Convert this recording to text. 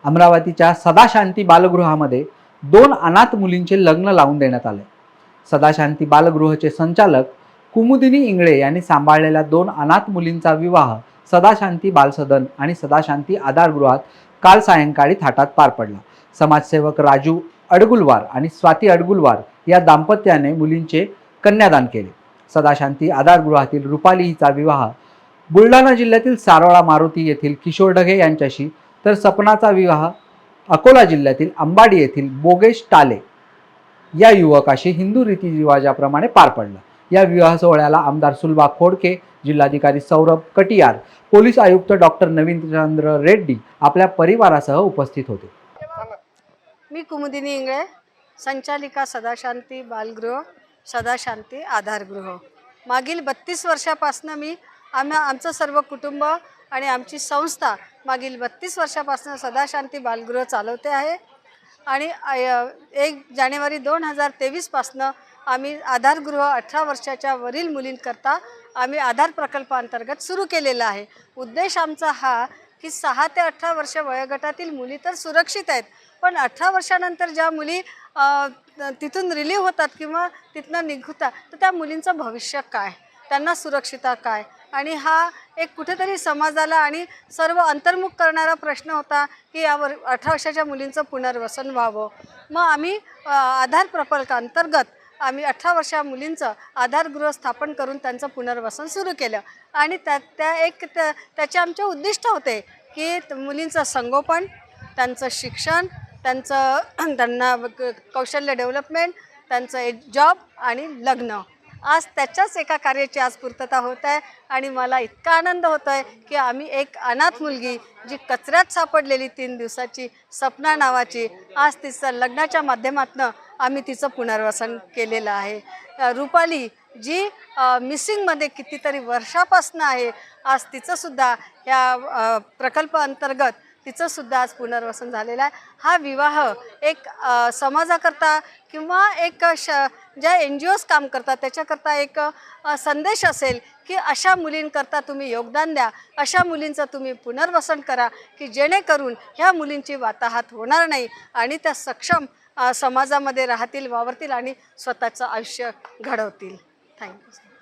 अमरावतीच्या सदाशांती बालगृहामध्ये 2 अनाथ मुलींचे लग्न लावून देण्यात आले। सदाशांती बालगृहचे संचालक कुमुदिनी इंगळे यांनी सांभाळलेल्या 2 अनाथ मुलींचा विवाह सदाशांती बालसदन आणि सदाशांती आधारगृहात काल सायंकाळी थाटात पार पडला। समाजसेवक राजू अडगुलवार आणि स्वाती अडगुलवार या दाम्पत्याने मुलींचे कन्यादान केले। सदाशांती आधारगृहातील रुपाली हिचा विवाह बुलढाणा जिल्ह्यातील सारोळा मारुती येथील किशोर ढगे यांच्याशी, तर सपनाचा विवाह अकोला जिल्ह्यातील अंबाडी येथील बोगेश टाले या युवकाशी हिंदू रीतिरिवाजाप्रमाणे पार पडला। या विवाह सोहळ्याला आमदार सुलभा खोडके, जिल्हाधिकारी सौरभ कटियार, पोलीस आयुक्त डॉक्टर नवीनचंद्र रेड्डी आपल्या परिवारासह उपस्थित होते। मी कुमुदिनी इंगळे, संचालिका सदाशांती बालगृह, सदाशांती आधारगृह। मागील 32 वर्षापासून मी आमचं सर्व कुटुंब आणि आमची संस्था मागील 32 वर्षापासून सदाशांती बालगृह चालवते आहे। आणि 1 जानेवारी 2023 पासून आम्ही आधारगृह 18 वर्षाच्या वरील मुलींकरता आम्ही आधार प्रकल्पांतर्गत सुरू केलेला आहे। उद्देश आमचा हा की 6 ते 18 वर्ष वयोगटातील मुली तर सुरक्षित आहेत, पण 18 वर्षानंतर ज्या मुली तिथून रिलीव होतात किंवा तिथनं निघतात, तर त्या मुलींचं भविष्य काय, त्यांना सुरक्षितता काय, आणि हा एक कुठेतरी समाजाला आणि सर्व अंतर्मुख करणारा प्रश्न होता की यावर 18 वर्षाच्या मुलींचं पुनर्वसन व्हावं। मग आम्ही आधार प्रकल्पांतर्गत आम्ही 18 वर्षा मुलींचं आधारगृह स्थापन करून त्यांचं पुनर्वसन सुरू केलं। आणि त्याचे आमचे उद्दिष्ट होते की मुलींचं संगोपन, त्यांचं शिक्षण, त्यांना कौशल्य डेव्हलपमेंट, त्यांचं जॉब आणि लग्न। आज त्याच्याच एका कार्याची आज पूर्तता होत आहे आणि मला इतका आनंद होत आहे की आम्ही एक अनाथ मुलगी जी कचऱ्यात सापडलेली 3 दिवसाची सपना नावाची, आज तिचं लग्नाच्या माध्यमातून आम्ही तिचं पुनर्वसन केलेलं आहे। रुपाली जी मिसिंगमध्ये कितीतरी वर्षापासून आहे, आज तिचंसुद्धा या प्रकल्पाअंतर्गत तिचंसुद्धा आज पुनर्वसन झालेलं आहे। हा विवाह एक समाजाकरता किंवा एक ज्या NGOज काम करतात त्याच्याकरता एक संदेश असेल की अशा मुलींकरता तुम्ही योगदान द्या, अशा मुलींचं तुम्ही पुनर्वसन करा की जेणेकरून ह्या मुलींची वाताहात होणार नाही आणि त्या सक्षम समाजामध्ये राहतील, वावरतील आणि स्वतःचं आयुष्य घडवतील। थँक्यू।